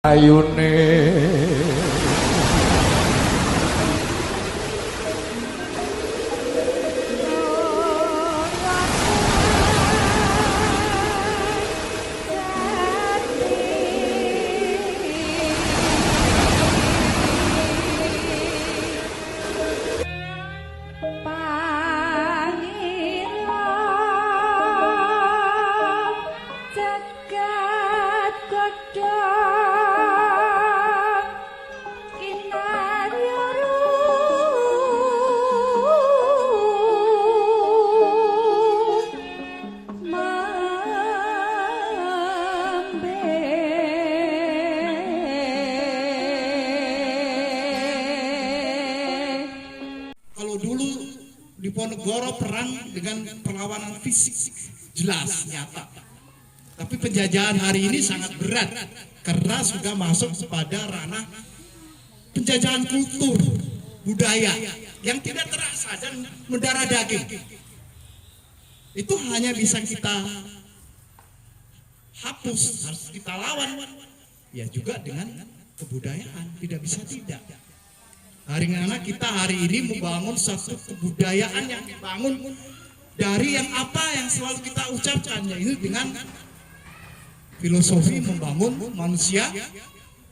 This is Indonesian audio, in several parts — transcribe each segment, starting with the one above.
ayune Diponegoro perang dengan perlawanan fisik jelas nyata, tapi penjajahan hari ini sangat berat karena sudah masuk kepada ranah penjajahan kultur budaya yang tidak terasa dan mendarah daging. Itu hanya bisa kita hapus, harus kita lawan ya juga dengan kebudayaan, tidak bisa tidak. Karena kita hari ini membangun satu kebudayaan yang dibangun dari yang apa yang selalu kita ucapkan, yaitu dengan filosofi membangun manusia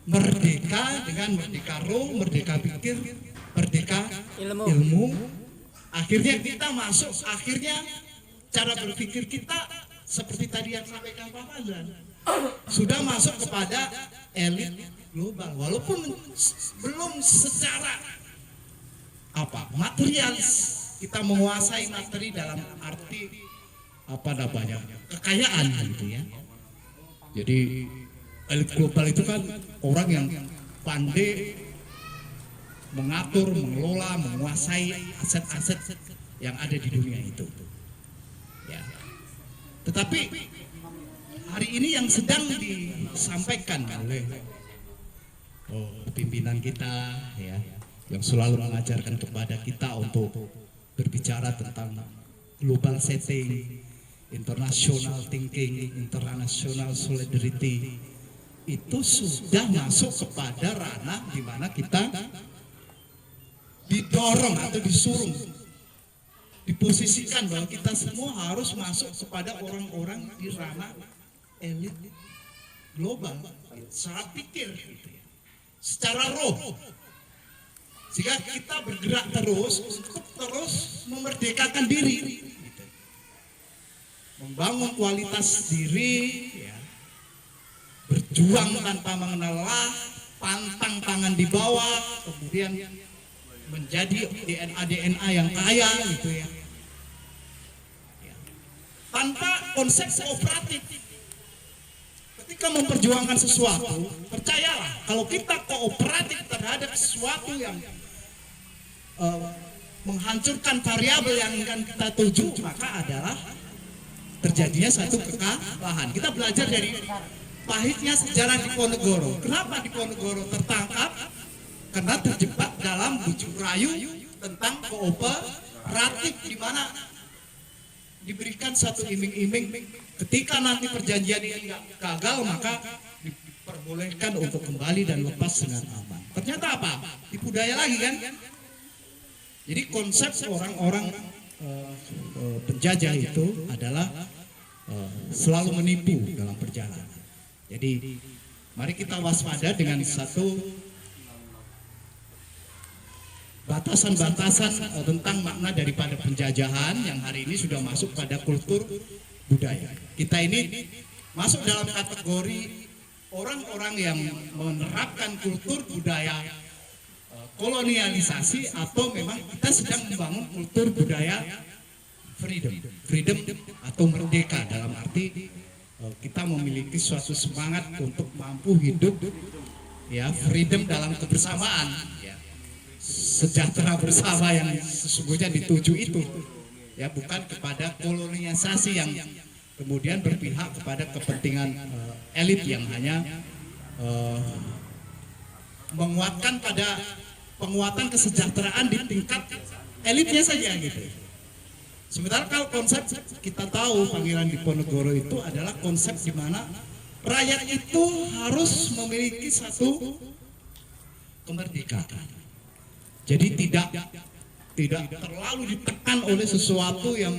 merdeka dengan merdeka roh, merdeka pikir, merdeka ilmu. Akhirnya kita masuk, akhirnya cara berpikir kita seperti tadi yang sampaikan Pak Fadlan, sudah masuk kepada elit global, walaupun belum secara materialis, kita menguasai materi dalam arti kekayaan gitu ya. Jadi elit global itu kan orang yang pandai mengatur, mengelola, menguasai aset-aset yang ada di dunia itu ya. Tetapi hari ini yang sedang disampaikan oleh pimpinan kita ya, yang selalu mengajarkan kepada kita untuk berbicara tentang global setting, international thinking, international solidarity, itu sudah masuk kepada ranah di mana kita didorong atau disuruh, diposisikan bahwa kita semua harus masuk kepada orang-orang di ranah elit global secara pikir gitu ya, secara roh, sehingga kita bergerak terus untuk terus memerdekakan diri gitu. Membangun kualitas diri ya, berjuang tanpa mengenal lelah, pantang tangan di bawah, kemudian menjadi DNA yang kaya gitu ya, tanpa konsep kooperatif. Ketika memperjuangkan sesuatu, percayalah kalau kita kooperatif terhadap sesuatu yang menghancurkan variabel yang akan kita tuju, maka adalah terjadinya satu kekalahan. Kita belajar dari pahitnya sejarah Diponegoro. Kenapa Diponegoro tertangkap? Karena terjebak dalam bujuk rayu tentang kooperatif, di mana diberikan satu iming-iming, ketika nanti perjanjian ini gagal maka diperbolehkan untuk kembali dan lepas dengan aman. Ternyata apa? Tipu daya lagi kan? Jadi konsep orang-orang penjajah itu adalah selalu menipu dalam perjalanan. Jadi mari kita waspada dengan satu batasan-batasan tentang makna daripada penjajahan yang hari ini sudah masuk pada kultur budaya. Kita ini masuk dalam kategori orang-orang yang menerapkan kultur budaya kolonialisasi, atau memang kita sedang membangun kultur budaya freedom atau merdeka, dalam arti kita memiliki suatu semangat untuk mampu hidup ya, freedom dalam kebersamaan ya, sejahtera bersama yang sesungguhnya dituju itu ya, bukan kepada kolonialisasi yang kemudian berpihak kepada kepentingan elit yang hanya menguatkan pada penguatan kesejahteraan di tingkat elitnya saja gitu. Sementara kalau konsep kita tahu Pangeran Diponegoro itu adalah konsep di mana rakyat itu harus memiliki satu kemerdekaan. Jadi tidak terlalu ditekan oleh sesuatu yang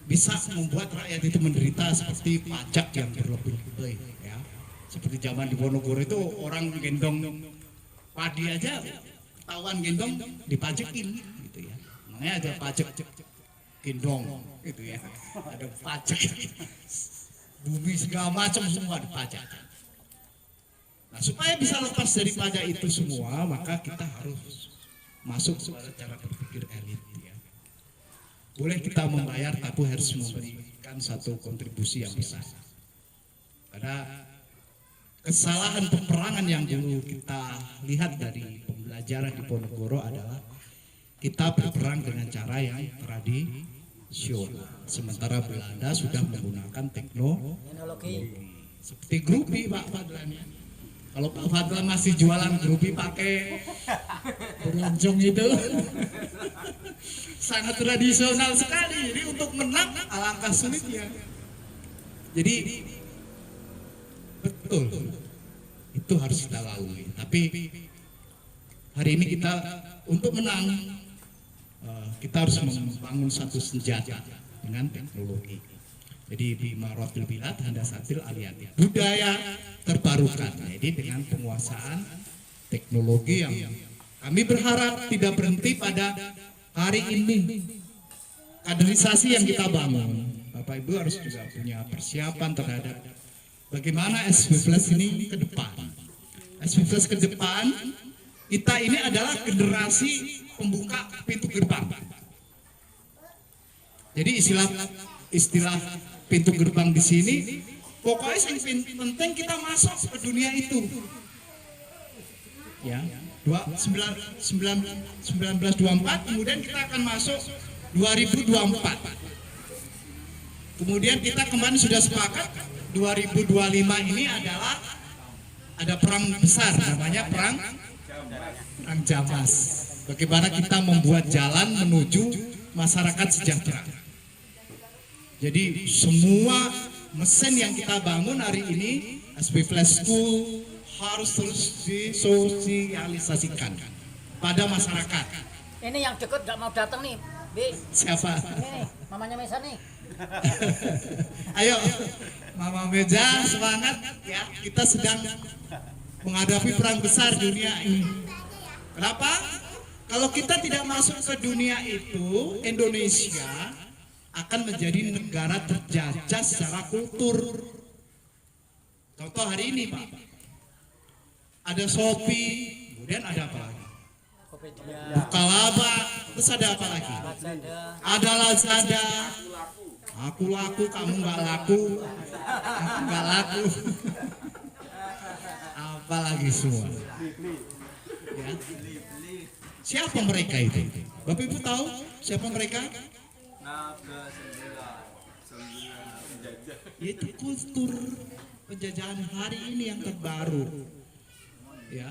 bisa membuat rakyat itu menderita seperti pajak yang berlebih-lebih, ya. Seperti zaman di Wonogoro itu orang gendong padi aja, tawan gendong dipajekin, gitu ya. Namanya ada pajak gendong, gitu ya. Ada pajak, bumi segala macam semua dipajak. Nah, supaya bisa lepas dari pajak itu semua, maka kita harus masuk kepada cara berpikir elit, ya. Boleh kita membayar, tapi harus memberikan satu kontribusi yang besar. Karena kesalahan peperangan yang dulu kita lihat dari pembelajaran di Ponorogo adalah kita berperang dengan cara yang tradisional, sementara Belanda sudah menggunakan teknologi seperti grupi, Pak Fadlan. Kalau Pak Fadlan masih jualan grupi pakai berloncong itu sangat tradisional sekali. Jadi untuk menang alangkah sulitnya. Jadi betul, itu harus kita lalui. Tapi hari ini kita untuk menang, kita harus membangun satu senjata dengan teknologi. Jadi Bima Rotil Bilad Handasatil Aliati, budaya terbarukan. Jadi dengan penguasaan teknologi yang kami berharap tidak berhenti pada hari ini. Kaderisasi yang kita bangun, Bapak Ibu harus juga punya persiapan terhadap bagaimana SB Plus ini ke depan. SB Plus ke depan, kita ini adalah generasi pembuka pintu gerbang. Jadi istilah pintu gerbang di sini, pokoknya yang penting kita masuk ke dunia itu. Ya, 1924, kemudian kita akan masuk 2024. Kemudian kita kemarin sudah sepakat 2025 ini adalah ada perang besar, namanya perang Jamas. Bagaimana kita membuat jalan menuju masyarakat sejahtera. Jadi semua mesin yang kita bangun hari ini, SB Flash School, harus terus disosialisasikan pada masyarakat. Ini yang deket gak mau datang nih, Bi. Siapa? Ini nih, mamanya Mesa nih. Ayo, Mama Meja semangat ya. Kita sedang menghadapi perang besar dunia ini. Kenapa? Kalau kita tidak masuk ke dunia itu, Indonesia akan menjadi negara terjajah secara kultur. Contoh hari ini, Pak, ada Shopee, kemudian ada apa lagi? Bukalapak, terus ada apa lagi? Ada Lazada. Aku laku, kamu nggak laku, aku nggak laku. Apa lagi semua? Ya. Siapa mereka itu? Bapak Ibu tahu siapa mereka? Yaitu kultur penjajahan hari ini yang terbaru, ya,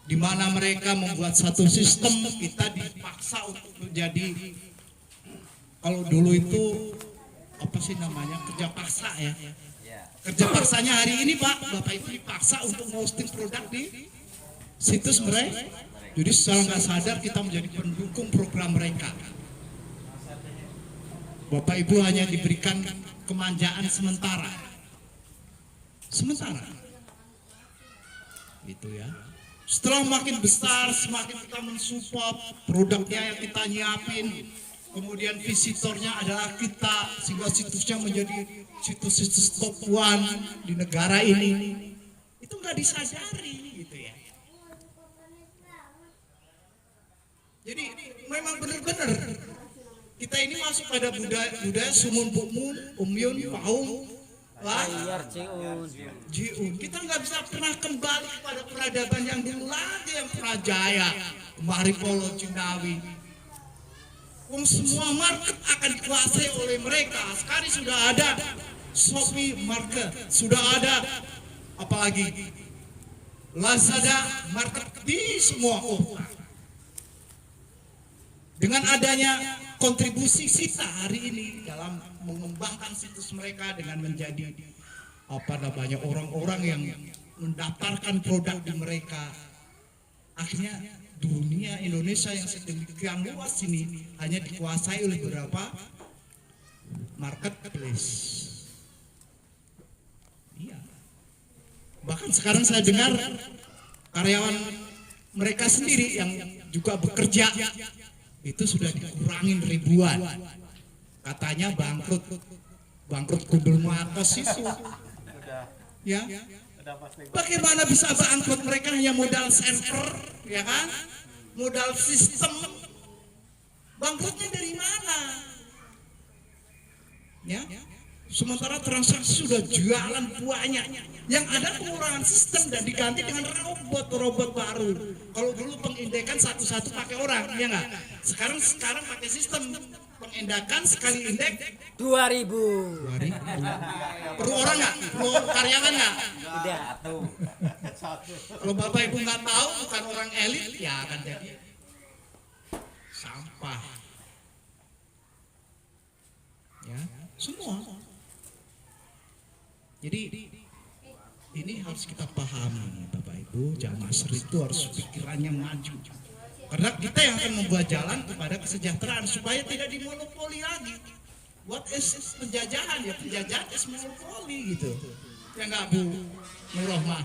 di mana mereka membuat satu sistem, kita dipaksa untuk menjadi, kalau dulu itu apa sih namanya, kerja paksa ya. Kerja paksanya hari ini, Pak, Bapak Ibu dipaksa untuk posting produk di situs mereka. Jadi secara nggak sadar kita menjadi pendukung program mereka. Bapak Ibu hanya diberikan kemanjaan sementara, gitu ya. Setelah makin besar, semakin kita mensupport produknya yang kita nyiapin, kemudian visitornya adalah kita, sehingga situsnya menjadi situs-situs top one di negara ini. Itu nggak disadari, gitu ya. Jadi memang benar-benar kita ini masuk pada budaya sumun bukmun, umyun, paung, lah, jiun. Kita nggak bisa pernah kembali kepada peradaban yang dulu lagi, yang Prajaya, Maripolo, Cinawi. Semua market akan dikuasai oleh mereka. Sekarang sudah ada Shopee market, sudah ada apalagi Lazada market di semua kota. Dengan adanya kontribusi kita hari ini dalam mengembangkan situs mereka dengan menjadi orang-orang yang mendaftarkan produk di mereka. Akhirnya dunia Indonesia yang sedemikian luas ini hanya dikuasai oleh beberapa marketplace. Iya. Bahkan sekarang saya dengar karyawan mereka sendiri yang juga bekerja itu sudah dikurangin ribuan. Katanya bangkrut kudul matos itu. Ya. Bagaimana bisa bangkrut? Mereka hanya modal server, ya kan? Modal sistem. Bangkrutnya dari mana? Ya. Sementara transaksi sudah jalan banyak. Yang ada pengurangan sistem dan diganti dengan robot baru. Kalau dulu pengindekan satu-satu pakai orang, ya enggak? Sekarang pakai sistem. Pengindakan sekali indek 2000. Perlu orang nggak? Perlu karyawan nggak? Udah. Kalau Bapak Ibu nggak tahu, bukan orang elit, ya akan jadi sampah. Ya, semua. Jadi ini harus kita pahami, Bapak Ibu, jamaah Asri itu harus pikirannya maju. Karena kita yang akan membuat jalan kepada kesejahteraan supaya tidak dimonopoli lagi. What is penjajahan? Ya penjajahan is monopoli gitu. Ya enggak Bu Nurrohmah.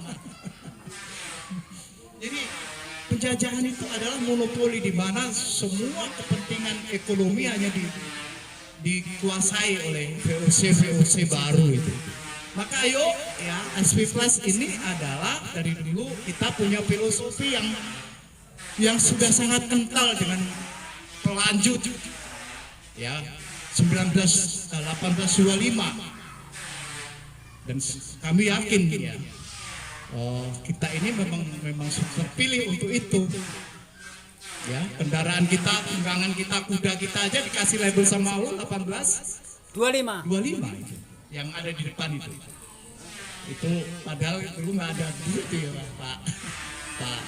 Jadi penjajahan itu adalah monopoli di mana semua kepentingan ekonomi hanya dikuasai oleh VOC baru itu. Maka ayo ya SP Plus ini adalah dari dulu kita punya filosofi yang sudah sangat kental dengan pelanjut ya 1825 dan kami yakin ya kita ini memang terpilih untuk itu ya. Kendaraan kita, tunggangan kita, kuda kita aja dikasih label sama Allah 1825 itu yang ada di depan itu padahal dulu nggak ada duit ya Pak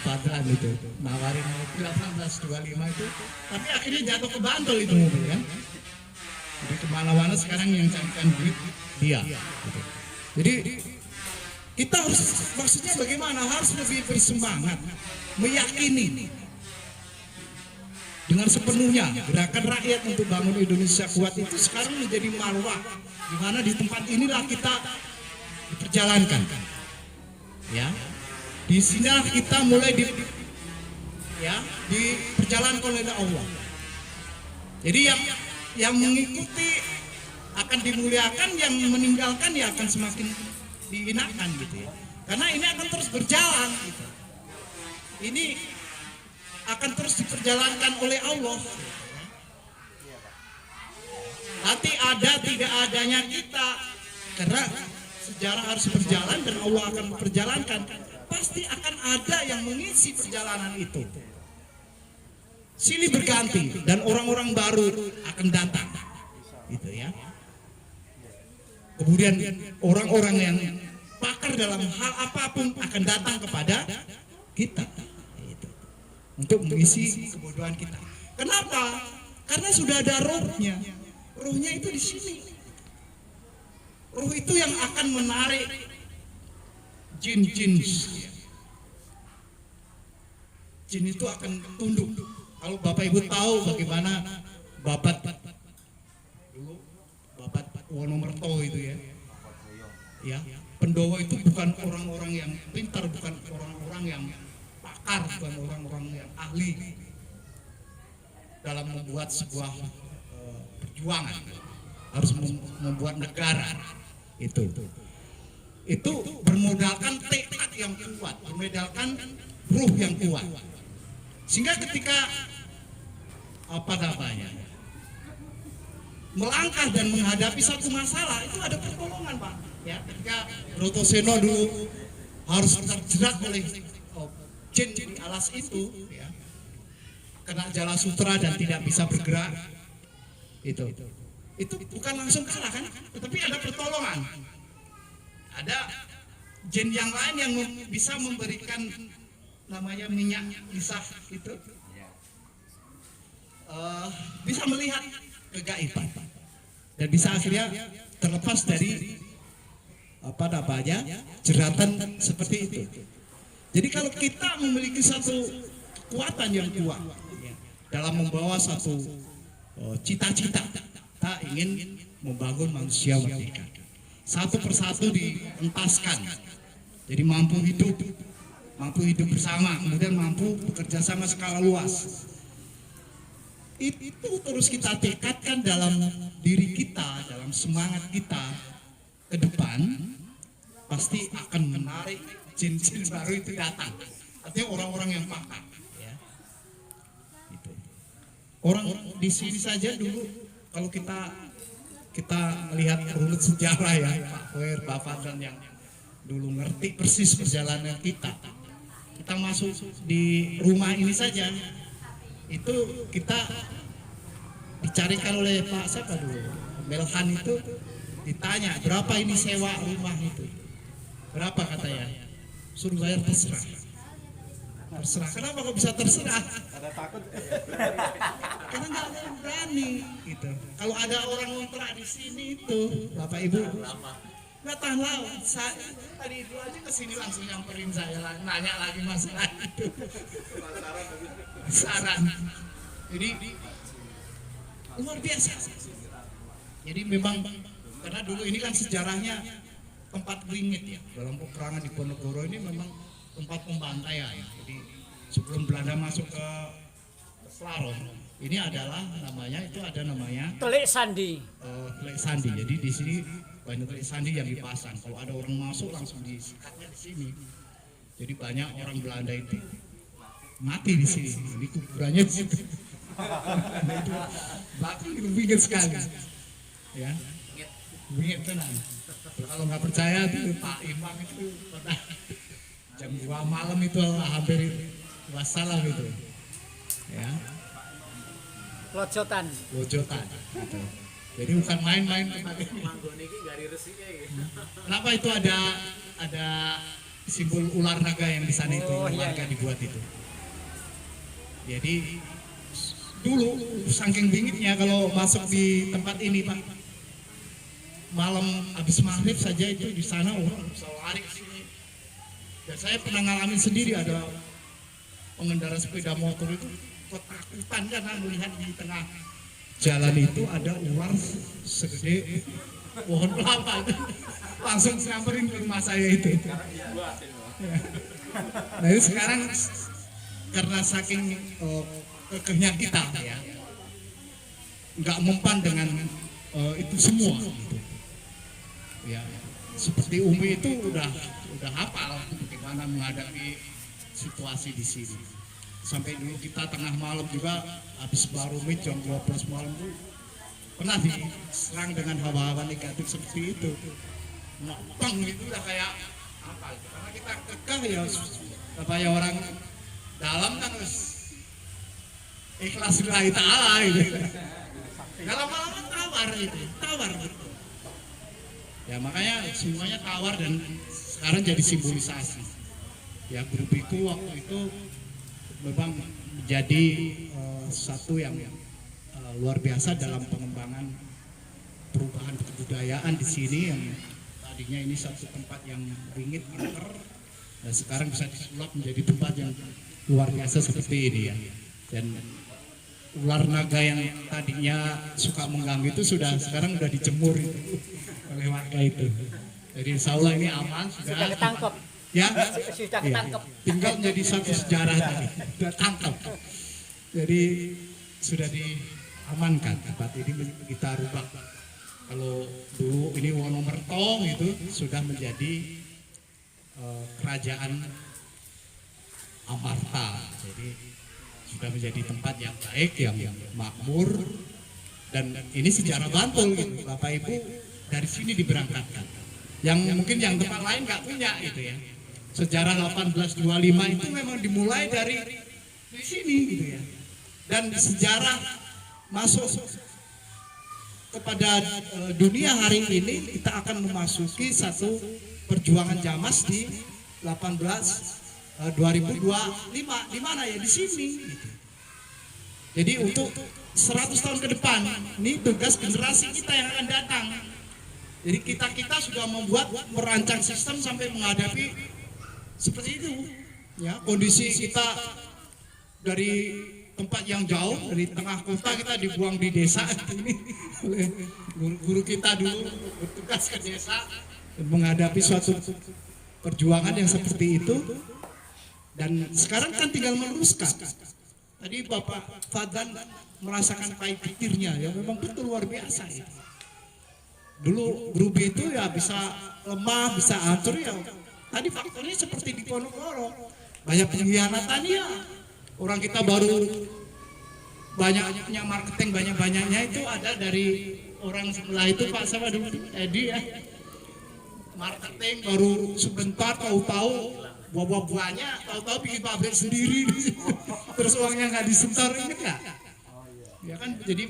Fadlan itu nawarin mobil 1825 itu, tapi akhirnya jatuh ke Bantul itu mobil kan. Jadi kemana-mana sekarang yang carikan duit dia. Gitu. Jadi kita harus, maksudnya bagaimana, harus lebih bersemangat, meyakini dengan sepenuhnya gerakan rakyat untuk bangun Indonesia kuat itu sekarang menjadi marwah, di mana di tempat inilah kita diperjalankan. Ya. Di sinilah kita mulai diperjalankan oleh Allah. Jadi yang mengikuti akan dimuliakan, yang meninggalkan ya akan semakin dihinakan gitu ya. Karena ini akan terus berjalan gitu. Ini akan terus diperjalankan oleh Allah. Nanti ada tidak adanya kita, karena sejarah harus berjalan dan Allah akan memperjalankan. Pasti akan ada yang mengisi perjalanan itu. Silih berganti dan orang-orang baru akan datang, gitu ya. Kemudian orang-orang yang pakar dalam hal apapun akan datang kepada kita, gitu, untuk mengisi kebodohan kita. Kenapa? Karena sudah ada rohnya. Rohnya itu di sini. Roh itu yang akan menarik jin-jin. Jin itu akan tunduk. Kalau Bapak Ibu tahu bagaimana Babat Wonomerto itu ya. Ya, Pendowo itu bukan orang-orang yang pintar, bukan orang-orang yang pakar, bukan orang-orang yang ahli dalam membuat sebuah perjuangan. Harus membuat negara. Itu bermodalkan tekad yang kuat, bermodalkan ruh yang kuat. Sehingga ketika melangkah dan menghadapi satu masalah itu ada pertolongan, Pak. Ya, ketika Brotoseno dulu harus terjerat oleh jin di alas itu, ya, kena jala sutra dan tidak bisa bergerak, itu bukan langsung kalah kan, tetapi ada pertolongan. Ada jin yang lain yang bisa memberikan namanya minyak kisah itu, bisa melihat kegaiban dan bisa akhirnya terlepas dari apa namanya jeratan seperti itu. Jadi kalau kita memiliki satu kekuatan yang kuat ya, dalam membawa satu cita-cita, kita ingin membangun manusia merdeka. Satu persatu dientaskan, jadi mampu hidup bersama, kemudian mampu bekerja sama skala luas. Itu terus kita tekadkan dalam diri kita, dalam semangat kita ke depan, pasti akan menarik jin-jin baru itu datang. Artinya orang-orang yang paham. Ya. Gitu. Orang di sini saja dulu kalau kita melihat runut sejarah ya, Pak Khoir, Pak Fadlan yang dulu ngerti persis perjalanan kita. Kita masuk di rumah ini saja, itu kita dicarikan oleh Pak siapa dulu, Melhan itu ditanya berapa ini sewa rumah itu, berapa katanya. Suruh bayar terserah. Kenapa kok bisa terserah? Ada takut. Karena nggak ada yang berani gitu. Kalau ada orang ngontrak di sini itu, Bapak Ibu, nggak tahan lama. Tadi itu aja kesini langsung nyamperin saya, nanya lagi masalah itu. Saran. Jadi luar biasa. Jadi memang karena dulu ini kan sejarahnya tempat wingit ya, dalam peperangan di Ponorogo ini memang tempat pembantaian. Jadi sebelum Belanda masuk ke Selarong, ini adalah namanya Telik Sandi. Telik Sandi. Jadi di sini banyak telik sandi yang dipasang. Kalau ada orang masuk langsung disikatnya di sini. Jadi banyak orang Belanda itu mati di sini. Ini kuburannya di situ. Nah, itu belakang itu wingit sekali. Ya, wingit tenang. Kalau nggak percaya tuh Pak Imam itu pada jam 2 malam itu hampir wassalam itu, ya. Lojotan. Gitu. Jadi bukan main-main tempat ini. Kenapa itu ada simbol ular naga yang di sana itu, warga dibuat itu. Jadi dulu saking bingitnya kalau masuk di tempat ini Pak, malam habis maghrib saja itu di sana orang bisa lari ke sini. Dan saya pernah ngalamin sendiri, ada pengendara sepeda motor itu ketakutan karena melihat di tengah jalan itu ada ular segede pohon kelapa. Langsung samperin ke rumah saya itu. Nah ini sekarang karena saking kekehnya kita ya, nggak mempan dengan itu semua. Gitu. Ya, seperti Umi itu udah hafal bagaimana menghadapi situasi di sini. Sampai dulu kita tengah malam juga habis baru jam 12 malam itu pernah diserang dengan hawa-hawa negatif seperti itu. Nopang itu udah kayak apa? Karena kita kekeh ya, supaya orang dalam kan harus ikhlas lillahi ta'ala gitu. Kalau malam tawar betul. Ya makanya semuanya tawar dan sekarang jadi simbolisasi. Ya grup itu waktu itu memang menjadi satu yang luar biasa dalam pengembangan perubahan kebudayaan di sini, yang tadinya ini satu tempat yang ringit angker dan sekarang bisa disulap menjadi tempat yang luar biasa seperti ini ya. Dan ular naga yang tadinya suka mengganggu itu sekarang sudah dijemur itu oleh warga itu. Jadi insya Allah ini aman, sudah ketangkep. Ya, Sudah ketangkep. Tinggal menjadi satu sejarah tadi, sudah tangkap. Jadi sudah diamankan tempat ini, kita rubah. Kalau dulu ini Wonomerto itu sudah menjadi kerajaan Amarta. Jadi sudah menjadi tempat yang baik, yang makmur, dan ini sejarah Bantul gitu. Bapak Ibu dari sini diberangkatkan. Yang mungkin yang tempat lain nggak punya gitu ya. Sejarah 1825 itu memang dimulai dari sini gitu ya. Dan sejarah masuk kepada dunia hari ini, kita akan memasuki satu perjuangan Jamas di 2025. Di mana ya? Di sini gitu. Jadi untuk 100 tahun ke depan ini tugas generasi kita yang akan datang. Jadi kita sudah merancang sistem sampai menghadapi seperti itu. Ya, kondisi kita dari tempat yang jauh, dari tengah kota kita dibuang di desa ini oleh guru kita dulu bertugas ke desa menghadapi suatu perjuangan yang seperti itu. Dan sekarang kan tinggal meneruskan. Tadi Bapak Fadlan merasakan pahit pikirnya, ya memang betul luar biasa ya. Dulu grup itu ya bisa lemah, bisa hancur ya. Tadi faktornya seperti di Ponorogo, banyak pengkhianatan ya. Orang kita baru banyaknya marketing, banyak-banyaknya itu ada dari orang sebelah itu, Pak sama dulu Edi ya. Marketing baru sebentar, tahu-tahu buah-buahnya, tahu-tahu bikin pabrik sendiri, terus uangnya nggak disetor, ini nggak? Ya kan jadi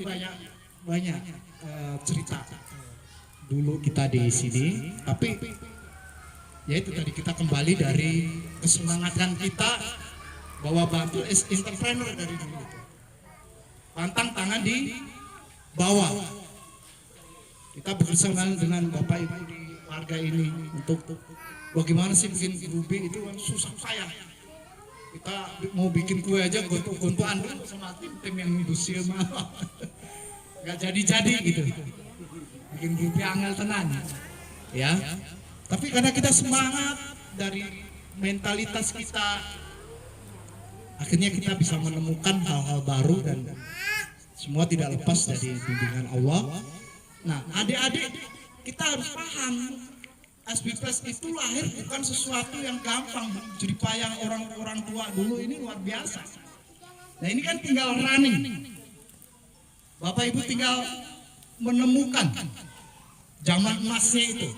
banyak cerita dulu kita di sini, tapi ya itu tadi kita kembali dari kesemangatan kita bahwa Bantul is entrepreneur dari dulu, pantang tangan di bawah. Kita bersama dengan Bapak Ibu di warga ini untuk bagaimana sih bikin grubi itu kan susah payah. Kita mau bikin kue aja gontok-gontokan dulu sama tim yang industri malah nggak jadi gitu. Bikin grubi angel tenan, ya. Tapi karena kita semangat dari mentalitas kita, akhirnya kita bisa menemukan hal-hal baru dan semua tidak lepas dari bimbingan Allah. Nah, adik-adik kita harus paham, SBPS itu lahir bukan sesuatu yang gampang, jadi payah orang tua dulu ini luar biasa. Nah ini kan tinggal running, Bapak Ibu tinggal menemukan zaman emasnya itu,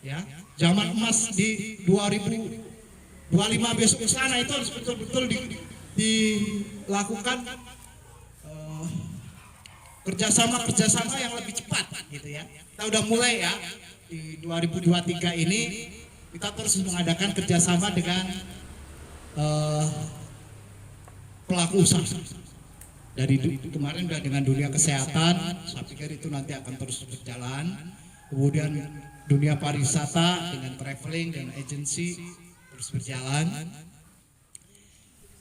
ya zaman emas di 2025 besok ke sana itu harus betul-betul dilakukan kerjasama yang lebih cepat, gitu ya. Kita udah mulai ya di 2023 ini kita terus mengadakan kerjasama dengan pelaku usaha. Dari kemarin udah dengan dunia kesehatan, saya pikir itu nanti akan terus berjalan. Kemudian dunia pariwisata dengan traveling dan agency terus berjalan.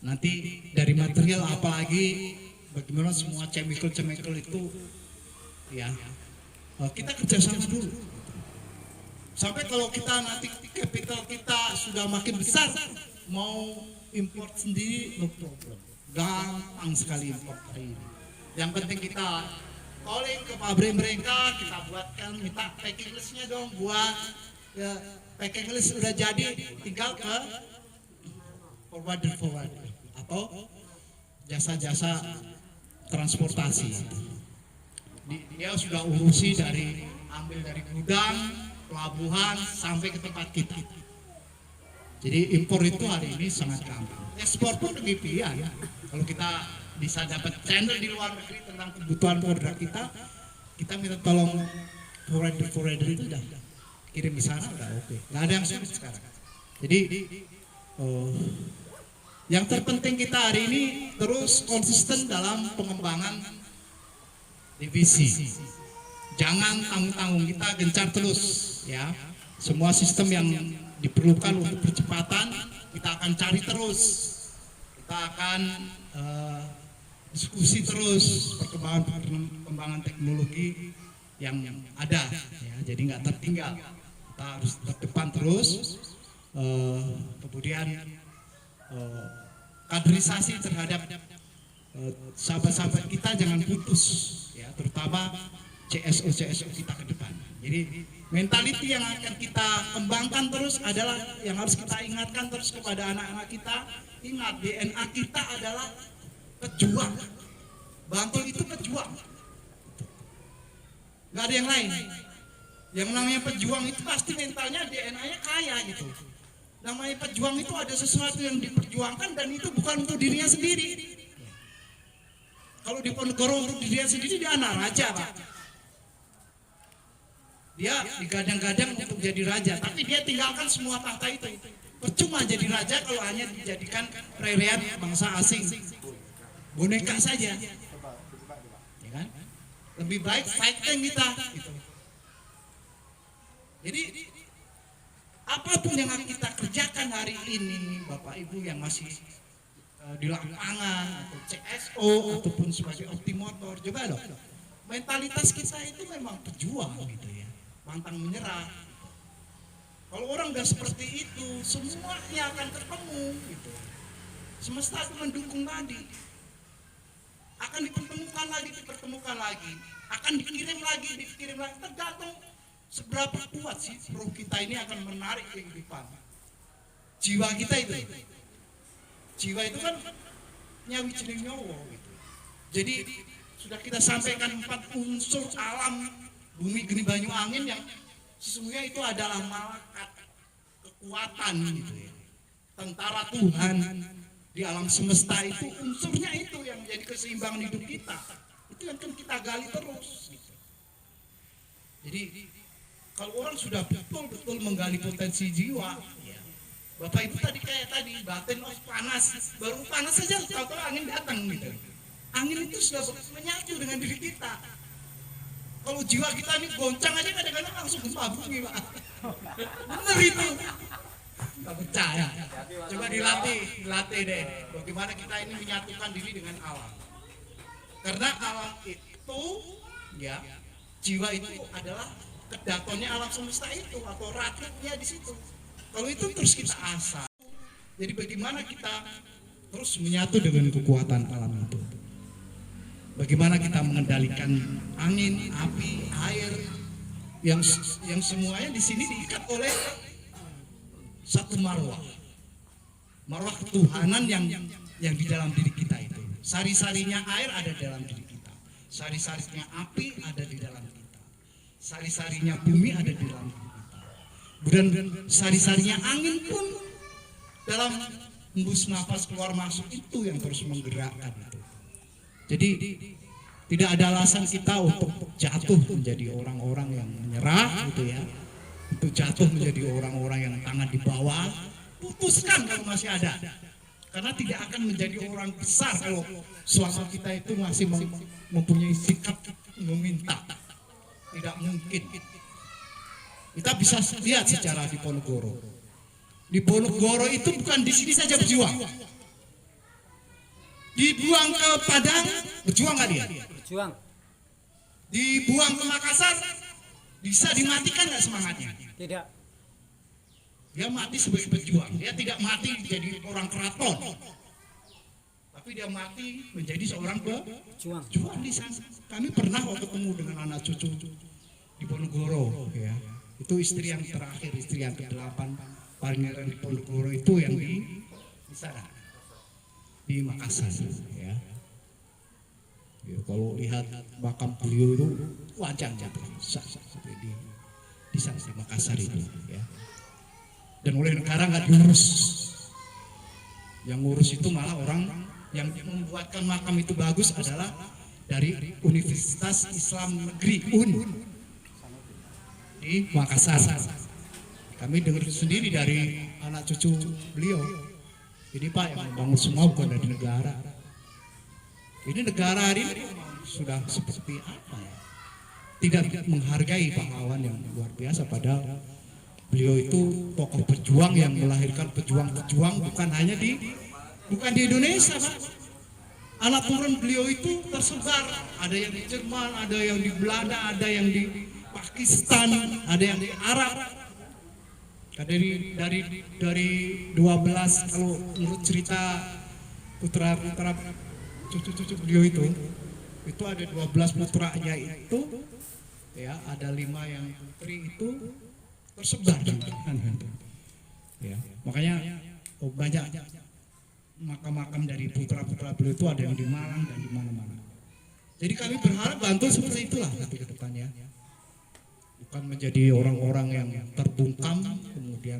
Nanti dari material apalagi bagaimana semua chemical itu ya kita kerjasama dulu. Sampai kalau kita nanti capital kita sudah makin besar, mau import sendiri, no problem. Gampang sekali import hari ini. Yang penting kita calling ke pabrik mereka, kita buatkan, minta packing listnya dong, buat ya, packing list udah jadi, tinggal ke forwarder atau jasa-jasa transportasi. Dia sudah urusi dari ambil dari gudang, pelabuhan sampai ke tempat kita. Jadi impor itu hari ini sangat gampang. Ekspor pun demikian. Kalau kita bisa dapat channel di luar negeri tentang kebutuhan produk kita minta tolong forwarder itu udah kirim di sana udah oke. Nggak ada yang sulit sekarang. Jadi yang terpenting kita hari ini terus konsisten dalam pengembangan divisi. Jangan tanggung-tanggung, kita gencar terus ya. Semua sistem yang diperlukan untuk percepatan kita akan cari terus. Kita akan diskusi terus perkembangan teknologi yang ada ya. Jadi nggak tertinggal. Kita harus terdepan terus. Kemudian kaderisasi terhadap sahabat-sahabat kita jangan putus ya, terutama CSO kita ke depan. Jadi mentality yang akan kita kembangkan terus adalah yang harus kita ingatkan terus kepada anak-anak kita. Ingat, DNA kita adalah pejuang. Bantul itu pejuang, nggak ada yang lain. Yang namanya pejuang itu pasti mentalnya DNA-nya kaya gitu. Namanya pejuang itu ada sesuatu yang diperjuangkan dan itu bukan untuk dirinya sendiri. Kalau di Ponorogo untuk dirinya sendiri dia anak raja, Pak. Dia digadang-gadang untuk jadi raja, tapi dia tinggalkan semua tahta itu. Percuma jadi raja kalau hanya dijadikan relean bangsa asing, boneka saja, ya kan? Lebih baik fighting kita. Gitu. Jadi apapun yang kita kerjakan hari ini, Bapak Ibu yang masih di lapangan atau CSO ataupun sebagai optimotor, coba loh, mentalitas kita itu memang pejuang gitu ya, pantang menyerah. Kalau orang udah seperti itu, semuanya akan ketemu gitu. Semesta itu mendukung tadi, akan dipertemukan lagi, akan dikirim lagi, tergantung seberapa kuat sih roh kita ini akan menarik kehidupan. Jiwa kita itu, jiwa itu kan nyawi jeneng nyawa gitu. Jadi sudah kita sampaikan 4 unsur alam, bumi, geni, banyu, angin yang sesungguhnya itu adalah malakat kekuatan gitu ya. Tentara Tuhan di alam semesta itu unsurnya itu yang menjadi keseimbangan hidup kita. Itu yang kan kita gali terus gitu. Jadi kalau orang sudah betul-betul menggali potensi jiwa, ya. Bapak Ibu tadi kayak tadi batin panas, baru panas saja tahu angin datang gitu. Angin itu sudah menyatu dengan diri kita. Kalau jiwa kita ini goncang aja kadang-kadang langsung gempa bumi, Pak. Benar itu. Nggak percaya. Coba dilatih deh. Bagaimana kita ini menyatukan diri dengan alam. Karena alam itu, ya, jiwa itu adalah kedatonnya alam semesta itu atau rakitnya di situ. Kalau itu terus kita asah. Jadi bagaimana kita terus menyatu dengan kekuatan alam itu. Bagaimana kita mengendalikan angin, api, air yang semuanya di sini diikat oleh satu marwah. Marwah ketuhanan yang di dalam diri kita itu. Sari-sarinya air ada dalam diri kita. Sari-sarinya api ada di dalam kita. Sari-sarinya bumi ada di dalam diri kita. Dan sari-sarinya angin pun dalam hembus nafas keluar masuk itu yang terus menggerakkan itu. Jadi tidak ada alasan kita untuk jatuh menjadi orang-orang yang menyerah gitu ya. Untuk jatuh menjadi orang-orang yang tangan di bawah. Putuskan kalau masih ada. Karena tidak akan menjadi orang besar kalau selama kita itu masih mempunyai sikap meminta. Tidak mungkin. Kita bisa lihat secara di Ponorogo. Di Ponorogo itu bukan di sini saja berjuang. Dibuang ke Padang, berjuang nggak dia? Berjuang. Dibuang ke Makassar, bisa dimatikan nggak semangatnya? Tidak. Dia mati sebagai pejuang. Dia tidak mati menjadi orang keraton, tapi dia mati menjadi seorang pejuang di sana. Kami pernah waktu ketemu dengan anak cucu di Ponorogo, ya. Itu istri yang terakhir, istri yang ke-8 Pangeran di Ponorogo itu yang di sana. Di Makassar ya. Ya, kalau lihat makam beliau itu wajah di sana di Makassar itu ya. Dan oleh negara nggak diurus. Yang ngurus itu malah orang yang membuatkan makam itu bagus adalah dari Universitas Islam Negeri UN di Makassar. Kami dengar sendiri dari anak cucu beliau. Ini Pak yang membangun semua bukan dari negara. Ini negara hari ini sudah seperti apa ya? Tidak menghargai pahlawan yang luar biasa. Padahal beliau itu tokoh pejuang yang melahirkan pejuang-pejuang bukan di Indonesia, Pak. Anak turun beliau itu tersebar. Ada yang di Jerman, ada yang di Belanda, ada yang di Pakistan, ada yang di Arab. Dari 12 kalau menurut cerita putra cucu beliau itu ada 12 putranya itu ya, ada 5 yang putri itu tersebar ya. Makanya banyak makam-makam dari putra-putra beliau itu ada yang di Malang dan di mana-mana. Jadi kami berharap bantu seperti itulah nanti ke depannya. Bukan menjadi orang-orang yang terbungkam, kemudian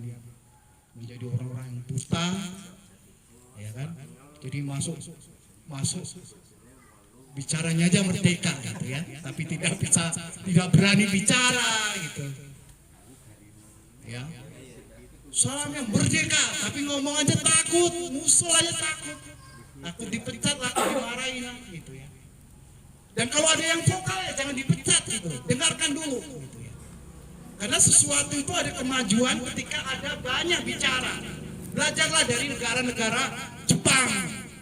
menjadi orang-orang yang buta, ya kan? Jadi masuk bicaranya aja merdeka gitu ya, tapi tidak berani bicara gitu, ya. Salamnya merdeka, tapi ngomong aja takut, musuh aja takut dipecat, takut dimarahin gitu ya. Dan kalau ada yang vokal ya jangan dipecat gitu, dengarkan dulu gitu ya. Karena sesuatu itu ada kemajuan ketika ada banyak bicara. Belajarlah dari negara-negara Jepang,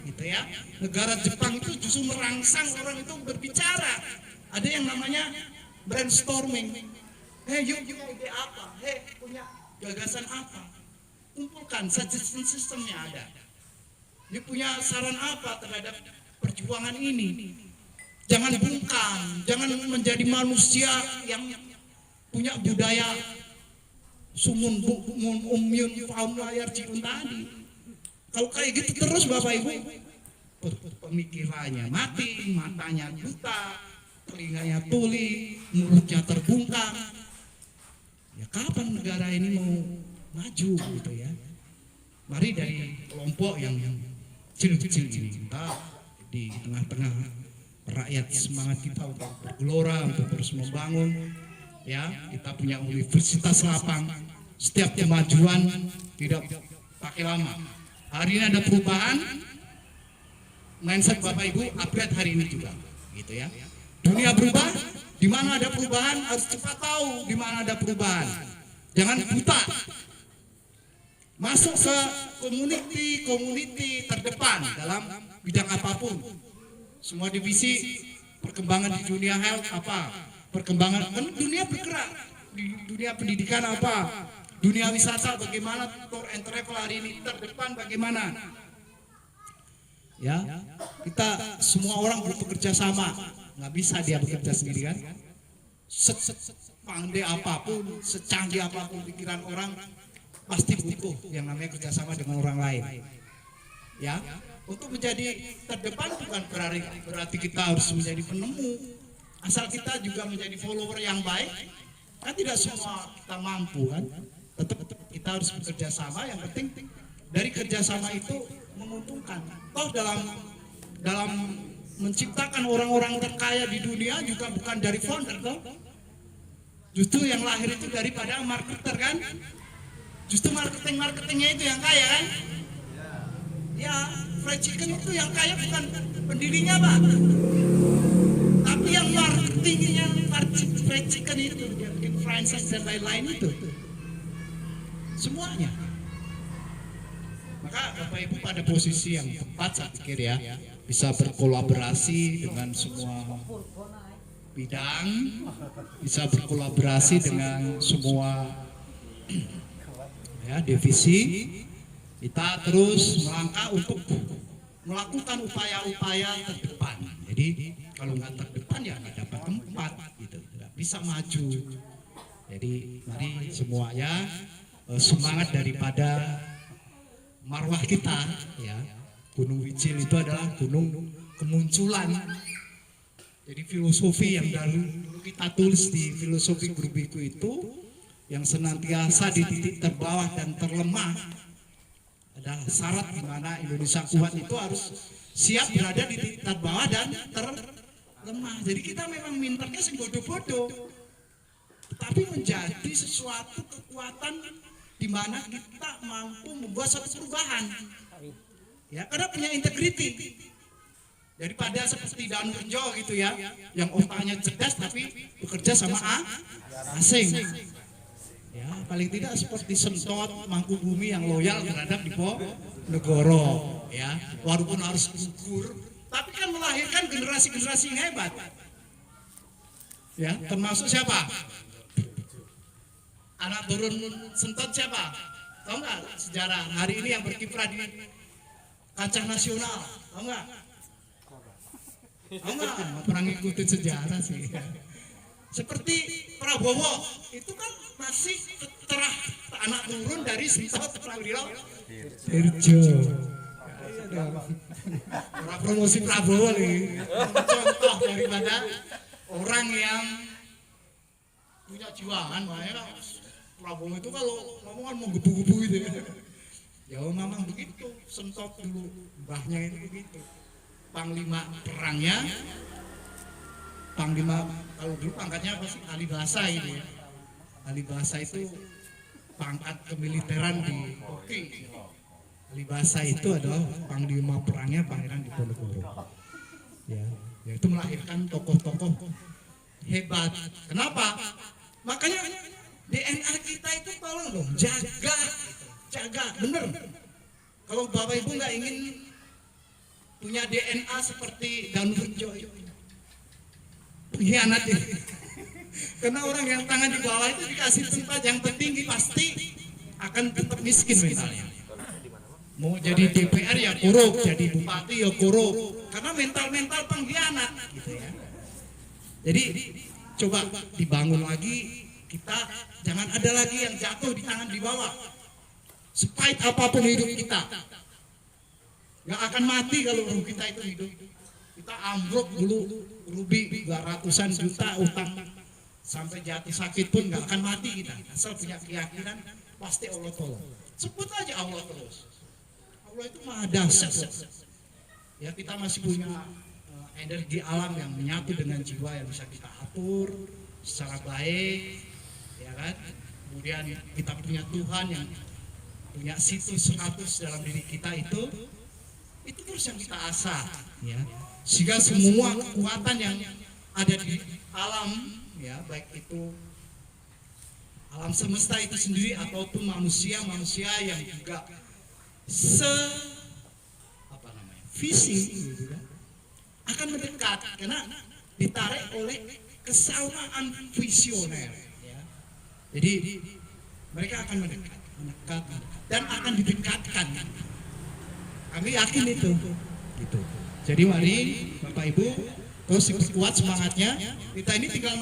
gitu ya. Negara Jepang itu justru merangsang orang itu berbicara. Ada yang namanya brainstorming. Yuk punya ide apa? Punya gagasan apa? Kumpulkan, suggestion systemnya ada. Yuk punya saran apa terhadap perjuangan ini? Jangan bungkam, jangan menjadi manusia yang punya budaya sumun bukmun umyun faum layar cium tadi. Kalau kayak gitu terus Bapak Ibu, pemikirannya mati, matanya buta, telinganya tuli, mulutnya terbungkam. Ya kapan negara ini mau maju gitu ya? Mari dari kelompok yang kecil-kecil ini kita di tengah-tengah rakyat, semangat kita untuk bergelora, untuk terus membangun. Ya, kita punya universitas lapang. Setiap kemajuan tidak pakai lama. Hari ini ada perubahan, mindset Bapak Ibu upgrade hari ini juga, gitu ya. Dunia berubah, di mana ada perubahan harus cepat tahu di mana ada perubahan. Jangan buta. Masuk ke community terdepan dalam bidang apapun. Semua divisi perkembangan di dunia health apa? Perkembangan dunia bergerak di dunia pendidikan apa, dunia wisata bagaimana, tour and travel hari ini terdepan bagaimana, ya kita semua orang bekerja sama, nggak bisa dia bekerja sendiri kan, sepandai apapun, secanggih apapun pikiran orang pasti butuh yang namanya kerjasama dengan orang lain, ya. Untuk menjadi terdepan bukan berarti kita harus menjadi penemu. Asal kita juga menjadi follower yang baik, kan tidak semua kita mampu kan. Tetap kita harus bekerja sama. Yang penting dari kerjasama itu menguntungkan. Toh dalam menciptakan orang-orang terkaya di dunia juga bukan dari founder toh. Justru yang lahir itu daripada marketer kan. Justru marketingnya itu yang kaya kan. Ya, fried chicken itu yang kaya bukan pendirinya Pak. Tapi yang marketingnya fried chicken itu, dia bikin franchise dan lain-lain itu, semuanya. Maka Bapak Ibu pada posisi yang tepat saya pikir ya, bisa berkolaborasi dengan semua bidang, bisa berkolaborasi dengan semua ya divisi. Kita terus melangkah untuk melakukan upaya-upaya terdepan. Jadi kalau nggak terdepan ya nggak dapat tempat, gitu, nggak bisa maju. Jadi mari semuanya semangat daripada marwah kita, ya. Gunung Wijil itu adalah gunung kemunculan. Jadi filosofi yang dulu kita tulis di filosofi Grubiku itu, yang senantiasa di titik terbawah dan terlemah, adalah syarat di mana Indonesia kuat itu harus siap berada di titik terbawah dan terlemah. Jadi kita memang minternya sing bodoh-bodoh, tapi menjadi sesuatu kekuatan di mana kita mampu membuat satu perubahan. Ya, karena punya integriti. Daripada seperti Danu Rejo gitu ya, yang otaknya cerdas tapi bekerja sama asing. Ya, paling tidak seperti Sentot, Mangkubumi yang loyal terhadap Diponegoro, ya, walaupun harus gugur, tapi kan melahirkan generasi-generasi yang hebat. Ya, termasuk siapa? Anak turun Sentot siapa? Tahu nggak sejarah hari ini yang berkiprah di kancah nasional? Tahu nggak? Tahu nggak? Nggak pernah ngikutin sejarah sih. Seperti Prabowo itu kan masih terah anak turun dari Sentot Prawiro Dirjo. Orang promosi Prabowo nih, contoh daripada orang yang punya jiwaan. Makanya Prabowo itu kalau ngomong kan mau gebu-gebu gitu. Ya memang begitu, Sentot dulu mbahnya itu begitu. Panglima perangnya, Panglima kalau dulu pangkatnya apa sih? Ahli bahasa ini ya. Ahli bahasa itu pangkat kemiliteran di Oki. Ahli bahasa itu adalah Panglima perangnya Pangeran Diponegoro. Ya, itu melahirkan tokoh-tokoh hebat. Kenapa? Makanya DNA kita itu tolong dong jaga, jaga bener. Kalau Bapak Ibu nggak ingin punya DNA seperti Danur Joy, pengkhianat ini. Karena orang yang tangan di bawah itu dikasih tempat yang tertinggi pasti akan tetap miskin mentalnya. Mau jadi DPR ya korup, jadi bupati ya korup, karena mental pengkhianat gitu ya. Jadi coba dibangun lagi, kita jangan ada lagi yang jatuh di tangan di bawah. Sepahit apapun hidup kita, nggak akan mati kalau ruh kita itu hidup. Kita ambruk dulu, rugi 200-an juta utang, sampai jatuh sakit pun nggak akan mati kita. Asal punya keyakinan, pasti Allah tolong. Sebut aja Allah terus. Allah itu maha dahsyat. Ya, kita masih punya energi alam yang menyatu dengan jiwa yang bisa kita atur secara baik, ya kan? Kemudian kita punya Tuhan yang punya situs 100 dalam diri kita itu terus yang kita asah, ya. Sehingga semua kekuatan yang ada di alam, ya, baik itu alam semesta itu sendiri ataupun manusia yang juga visi gitu kan, akan mendekat karena ditarik oleh kesamaan visioner, ya. Jadi mereka akan mendekat dan akan didekatkan. Kami yakin itu gitu. Jadi mari Bapak Ibu terus diperkuat semangatnya. Kita ini tinggal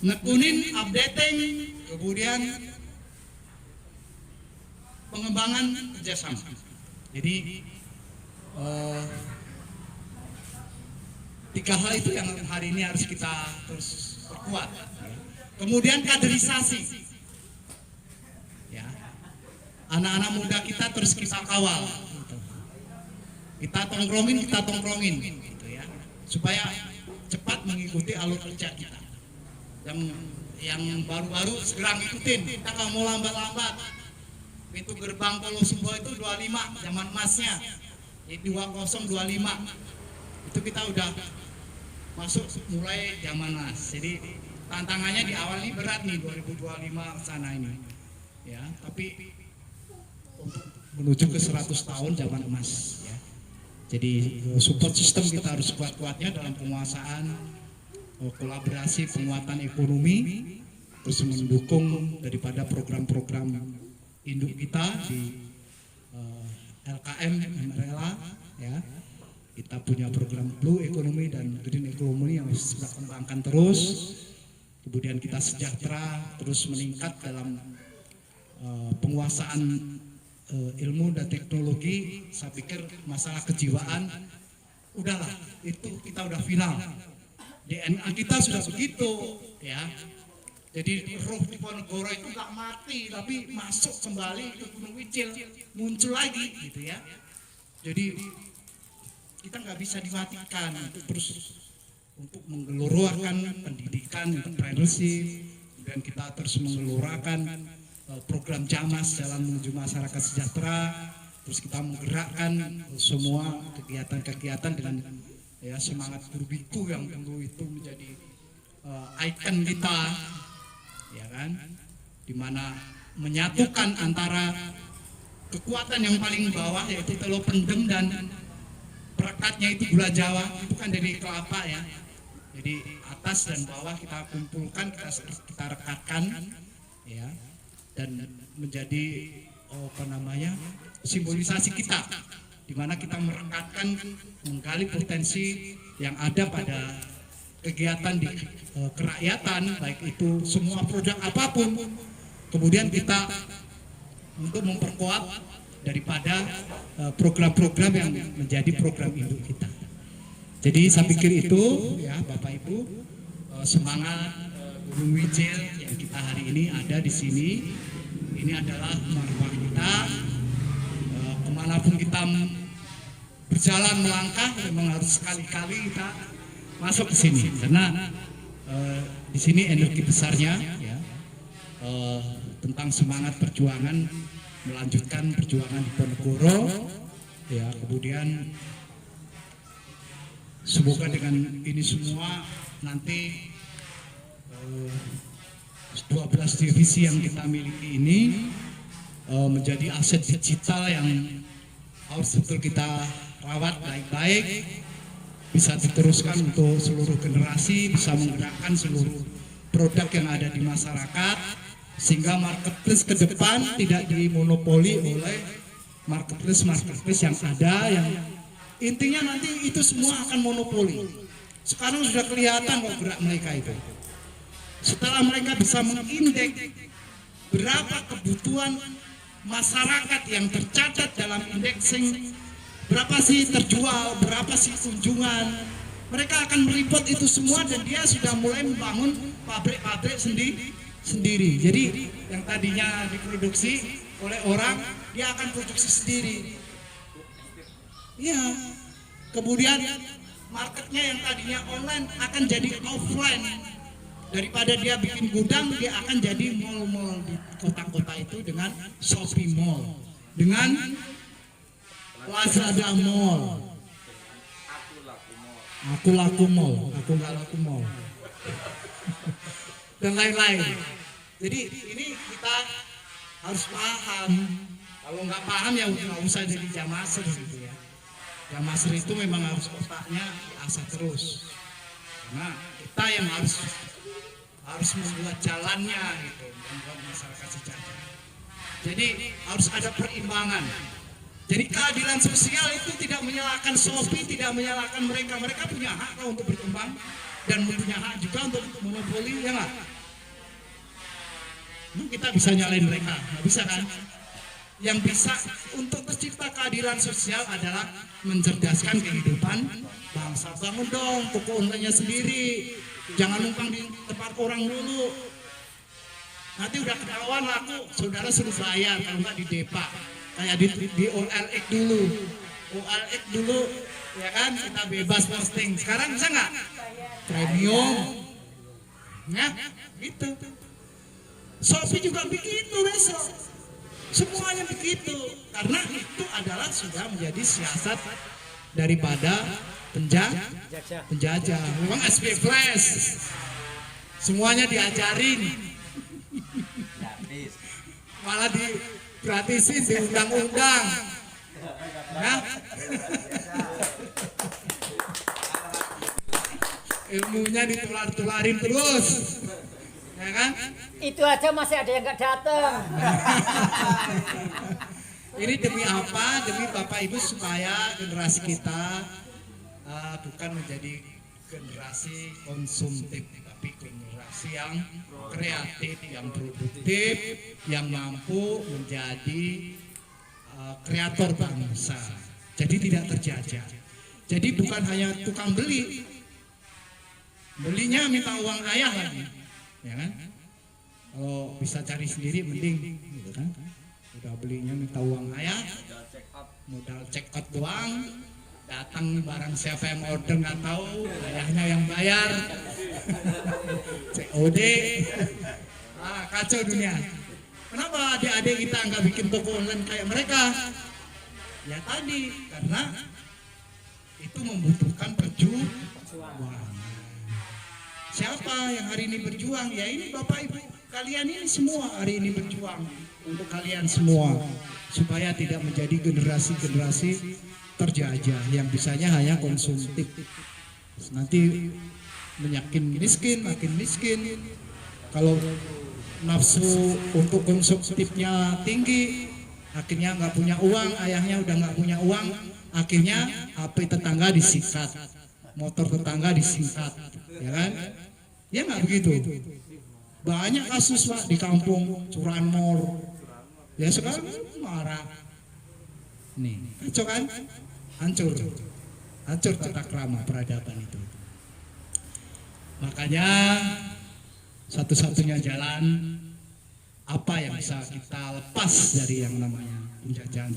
nekunin, updating, kemudian pengembangan kerjasama. Jadi 3 hal itu yang hari ini harus kita terus perkuat. Kemudian kaderisasi, ya, anak-anak muda kita terus kita kawal, gitu. kita tongkrongin, gitu ya, supaya cepat mengikuti alur kerja kita. Yang baru-baru segera ngikutin, kita nggak mau lambat-lambat. Pintu gerbang Pulau Sumbawa itu 25 zaman emasnya, jadi 2025 itu kita udah masuk mulai zaman emas. Jadi tantangannya di awal ini berat nih 2025 sana ini, ya. Tapi untuk menuju ke 100 tahun zaman emas, ya. Jadi support system kita harus kuat-kuatnya dalam penguasaan, kolaborasi, penguatan ekonomi, terus mendukung daripada program-program induk kita di LKM, MRLA, ya. Kita punya program Blue Economy dan Green Economy yang harus kita kembangkan terus. Kemudian kita sejahtera terus meningkat dalam penguasaan ilmu dan teknologi. Saya pikir masalah kejiwaan udahlah, itu kita udah final. DNA kita sudah begitu, ya. Jadi roh di Ponegoro itu nggak mati, tapi masuk kembali ke Gunung Wijil, muncul lagi, gitu ya. Jadi kita nggak bisa dimatikan untuk menggelorakan pendidikan, entrepreneurship, dan kita terus menggelorakan program Jamas dalam menuju masyarakat sejahtera. Terus kita menggerakkan semua kegiatan-kegiatan dengan, ya, semangat Gurbiku yang dulu itu menjadi ikon kita, ya kan, dimana menyatukan antara kekuatan yang paling bawah yaitu telo pendem dan perekatnya itu gula Jawa, itu kan dari kelapa, ya. Jadi atas dan bawah kita kumpulkan, kita rekatkan, ya, dan menjadi simbolisasi kita, dimana kita merekatkan, menggali potensi yang ada pada kegiatan di kerakyatan, baik itu semua produk apapun. Kemudian kita untuk memperkuat daripada program-program yang menjadi program induk kita. Jadi saya pikir itu, ya Bapak Ibu, semangat Gunung Wijil yang kita hari ini ada di sini. Ini adalah marwah kita. Kemanapun kita berjalan melangkah, memang harus sekali-kali kita masuk ke sini, karena di sini energi besarnya, ya, tentang semangat perjuangan melanjutkan perjuangan di Ponegoro, ya. Kemudian semoga dengan ini semua nanti 12 divisi yang kita miliki ini menjadi aset digital yang harus betul kita rawat baik-baik, bisa diteruskan untuk seluruh generasi, bisa menggerakkan seluruh produk yang ada di masyarakat, sehingga marketplace ke depan tidak dimonopoli oleh marketplace yang ada, yang intinya nanti itu semua akan monopoli. Sekarang sudah kelihatan kok gerak mereka itu. Setelah mereka bisa mengindeks berapa kebutuhan masyarakat yang tercatat dalam indexing, berapa sih terjual, berapa sih kunjungan, mereka akan mereport itu semua, dan dia sudah mulai membangun pabrik-pabrik sendiri. Jadi yang tadinya diproduksi oleh orang, dia akan produksi sendiri. Iya. Kemudian marketnya yang tadinya online akan jadi offline. Daripada dia bikin gudang, dia akan jadi mall-mall di kota-kota itu dengan Shopee Mall, dengan Lazada Mall, Aku Laku Mall, Aku Nggak Laku Mall, dan lain-lain. Jadi ini kita harus paham. Kalau nggak paham ya nggak usah jadi jamaser gitu ya. Jamaser itu memang harus otaknya diasah terus. Karena kita yang harus membuat jalannya gitu, membuat masyarakat sejahtera. Jadi harus ada perimbangan. Jadi keadilan sosial itu tidak menyalahkan Shopee, tidak menyalahkan mereka. Mereka punya hak untuk berkembang dan punya hak juga untuk monopoli, ya nggak? Kita bisa nyalain mereka, nggak bisa kan? Yang bisa untuk tercipta keadilan sosial adalah mencerdaskan kehidupan bangsa. Bangun dong toko online-nya sendiri. Jangan numpang di tempat orang dulu. Nanti udah ketahuan laku, saudara suruh bayar, kalau nggak di depa. Kayak di OLX dulu. OLX dulu, ya kan, kita bebas posting. Sekarang bisa nggak? Premium. Ya, gitu. Shopee juga begitu besok. Semuanya begitu. Karena itu adalah sudah menjadi siasat daripada penjajah. Memang SP Flash semuanya diajarin, malah digratisin di undang-undang. Nah, ilmunya ditular-tularin terus, ya kan? Itu aja masih ada yang nggak datang. Ini demi apa? Demi Bapak Ibu supaya generasi kita bukan menjadi generasi konsumtif, tapi generasi yang kreatif, yang produktif, yang mampu menjadi kreator bangsa. Jadi tidak terjajah. Jadi bukan hanya tukang belinya minta uang ayah lagi, ya kan? Kalau bisa cari sendiri mending, gitu kan? Udah belinya minta uang ayah, modal check out doang. Datang barang siapa yang order nggak tahu, ayahnya yang bayar. COD, kacau dunia. Kenapa adik-adik kita nggak bikin toko online kayak mereka? Ya tadi, karena itu membutuhkan perjuangan. Siapa yang hari ini berjuang? Ya ini Bapak Ibu, kalian ini semua hari ini berjuang untuk kalian semua, supaya tidak menjadi generasi-generasi terjajah yang bisanya hanya konsumtif. Nanti makin miskin. Kalau nafsu untuk konsumtifnya tinggi, akhirnya nggak punya uang, ayahnya udah nggak punya uang, akhirnya HP tetangga disikat, motor tetangga disikat, ya kan? Ya nggak begitu. Banyak kasus Pak di kampung curanmor. Ya sekarang marah. Nih, kacau kan? Hancur tata krama peradaban itu. Makanya satu-satunya jalan apa yang bisa kita lepas dari yang namanya penjajahan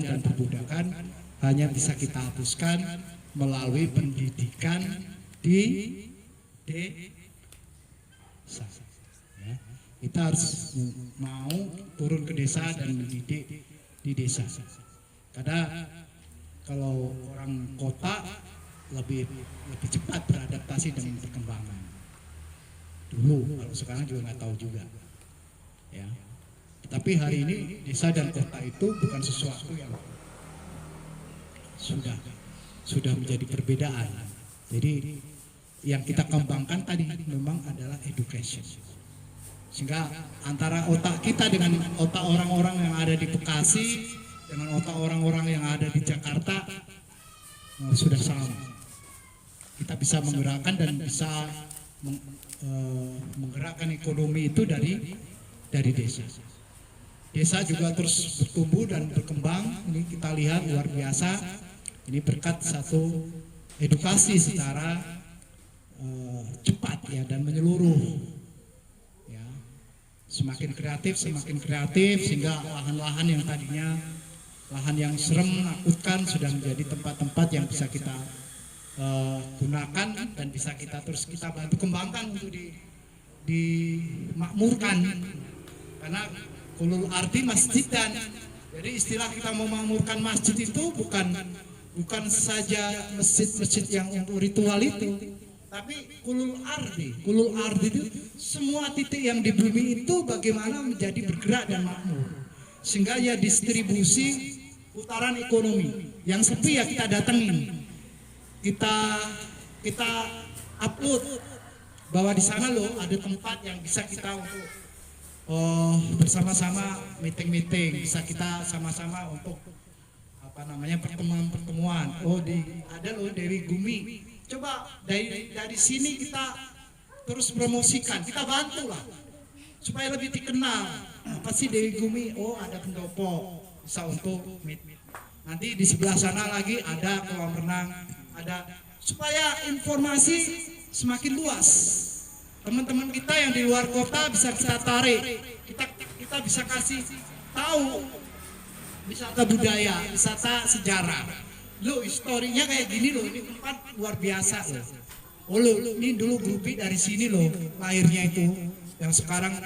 dan perbudakan hanya bisa kita hapuskan melalui pendidikan di desa. Ya. Kita harus mau turun ke desa dan mendidik di desa. Karena kalau orang kota lebih cepat beradaptasi dengan perkembangan. dulu, kalau sekarang juga nggak tahu juga. Ya. Tapi hari ini desa dan kota itu bukan sesuatu yang sudah menjadi perbedaan. Jadi yang kita kembangkan tadi memang adalah education. Sehingga antara otak kita dengan otak orang-orang yang ada di Bekasi dengan otak orang-orang yang ada di Jakarta sudah sama. Kita bisa menggerakkan dan bisa menggerakkan ekonomi itu dari desa. Desa juga terus bertumbuh dan berkembang. Ini kita lihat luar biasa. Ini berkat satu edukasi secara cepat ya dan menyeluruh. Ya. Semakin kreatif sehingga lahan-lahan yang tadinya lahan yang serem menakutkan sudah menjadi tempat-tempat yang bisa kita gunakan dan bisa kita bantu kembangkan untuk dimakmurkan. Karena kulul arti masjidan. Jadi istilah kita memakmurkan masjid itu bukan saja masjid-masjid yang untuk ritual itu, tapi kulul ardi itu semua titik yang di bumi itu bagaimana menjadi bergerak dan makmur, sehingga ya distribusi putaran ekonomi. Yang sepi ya kita datengin, kita upload bahwa di sana loh ada tempat yang bisa kita untuk bersama-sama meeting, bisa kita sama-sama untuk pertemuan. Ada loh Dewi Gumi. Coba dari sini kita terus promosikan, kita bantu lah supaya lebih dikenal. Apa sih Dewi Gumi? Oh, ada pendopo, bisa untuk meet. Nanti di sebelah sana lagi ada kolam renang, ada supaya informasi semakin luas. Teman-teman kita yang di luar kota bisa kita tarik, kita bisa kasih tahu wisata budaya, wisata sejarah. Lo historinya kayak gini loh, ini tempat luar biasa loh. Oh lo, ini dulu Grupi dari sini loh lahirnya itu. Yang sekarang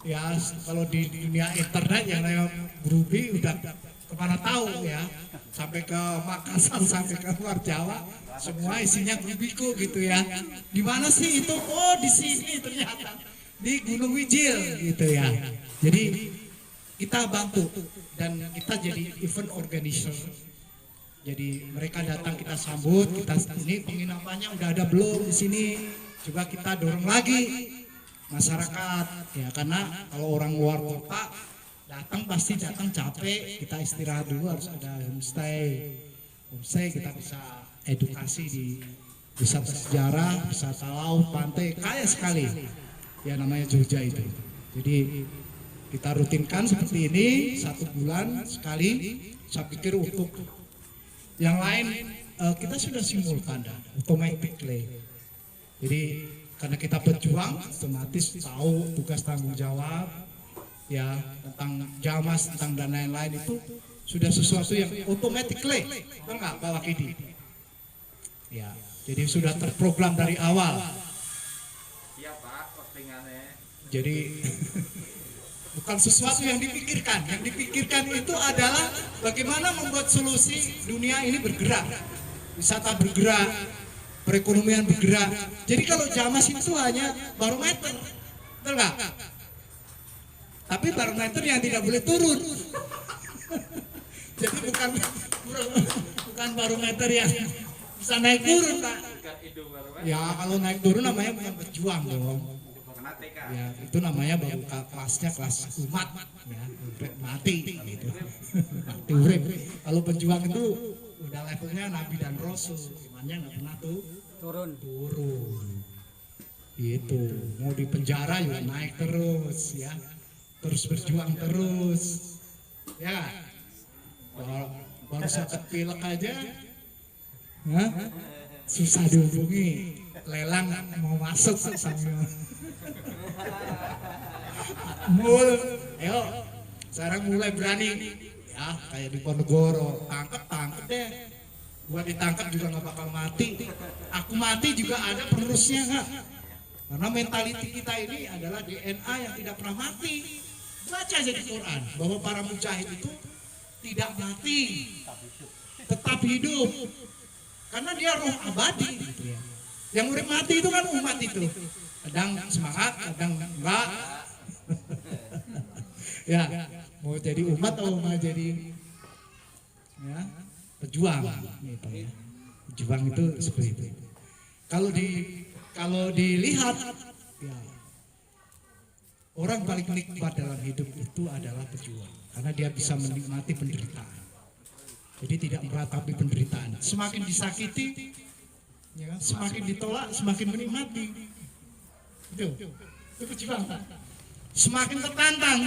ya kalau di dunia internet yang namanya Grupi udah kemana tahu ya, sampai ke Makassar, sampai ke luar Jawa, semua isinya Grupiku gitu ya. Di mana sih itu? Oh di sini ternyata di Gunung Wijil gitu ya. Jadi kita bantu dan kita jadi event organizer. Jadi mereka datang kita sambut, ini penginapannya udah ada belum di sini? Coba kita dorong lagi masyarakat ya, karena kalau orang luar kota datang pasti datang capek, kita istirahat dulu, harus ada homestay kita bisa edukasi di wisata sejarah, wisata laut, pantai, kaya sekali ya namanya Jogja itu. Jadi kita rutinkan seperti ini 1 bulan sekali. Saya pikir untuk yang lain kita sudah simulkan automatically. Jadi karena kita berjuang, otomatis tahu tugas tanggung jawab ya tentang jamas, tentang dan lain-lain itu sudah sesuatu yang automatically, betul nggak Pak Wakidi? Ya, jadi sudah terprogram dari awal. Iya Pak, postingannya. Jadi bukan sesuatu yang dipikirkan. Yang dipikirkan itu adalah bagaimana membuat solusi dunia ini bergerak, wisata bergerak, perekonomian bergerak. Jadi kalau jamas itu hanya barometer, betul nggak? Tapi barometer yang tidak boleh turun. Jadi bukan barometer yang bisa naik turun, Pak. Ya kalau naik turun namanya bukan berjuang dong. Ya itu namanya baru kelasnya kelas umat ya, mati gitu. Mati urip. Kalau penjuang itu udah levelnya nabi dan rasul, imannya nggak pernah turun. Gitu. Mau di penjara juga naik terus ya. Terus berjuang terus. Ya. Baru sakit pilek aja. Hah? Susah dihubungi. Lelang mau masuk sambil ayo sekarang mulai berani ya kayak di Ponegoro, tangkap deh. Gua ditangkap juga nggak bakal mati, aku mati juga ada penerusnya nggak, karena mentaliti kita ini adalah DNA yang tidak pernah mati. Baca aja di Quran bahwa para mujahid itu tidak mati, tetap hidup, karena dia roh abadi gitu ya. Yang urip mati itu kan umat itu. kadang semangat, kadang enggak. Ya, mau jadi umat atau mau jadi ya, pejuang gitu ya. Pejuang itu seperti itu. Kalau dilihat ya, orang paling nikmat dalam hidup itu adalah pejuang karena dia bisa menikmati penderitaan. Jadi tidak meratapi penderitaan. Semakin disakiti, ya, semakin ditolak, semakin menikmati. Itu pejuang. Semakin tertantang.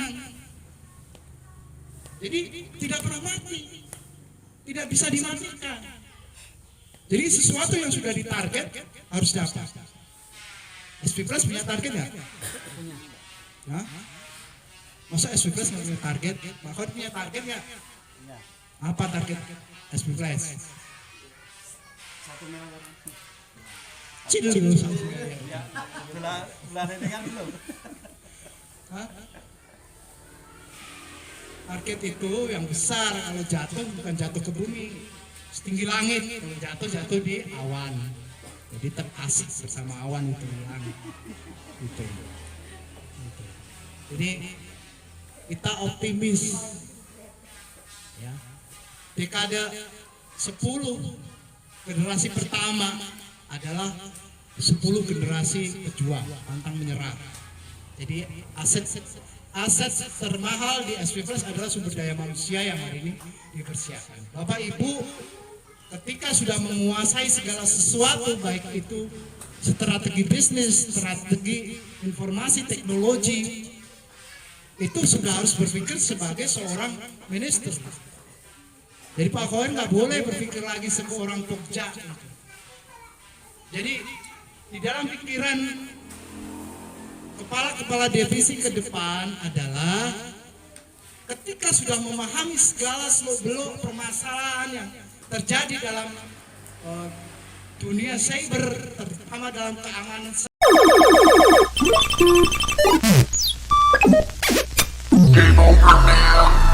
Jadi tidak pernah mati, tidak bisa dimatikan. Jadi sesuatu yang sudah ditarget harus dapat. SP Plus punya target nggak? Punya. Masa SP Plus nggak punya target? Pak Khor punya target nggak? Apa target SP Plus? 1 miliar. Cil dulu sama sekali. Bulan ini kan belum. Target itu yang besar, kalau jatuh bukan jatuh ke bumi, setinggi langit. Kalau jatuh di awan. Jadi terasik bersama awan itu hilang. Gitu. Jadi kita optimis. Ya. Dekade 10 generasi pertama adalah 10 generasi pejuang pantang menyerah. Jadi aset termahal di SP Plus adalah sumber daya manusia yang hari ini dipersiapkan. Bapak Ibu, ketika sudah menguasai segala sesuatu, baik itu strategi bisnis, strategi informasi, teknologi, itu sudah harus berpikir sebagai seorang minister. Jadi Pak Khor nggak boleh berpikir lagi sebagai orang pokja. Jadi di dalam pikiran kepala divisi ke depan adalah ketika sudah memahami segala seluk-beluk permasalahan yang terjadi dalam dunia cyber, terutama dalam keamanan Game over, man.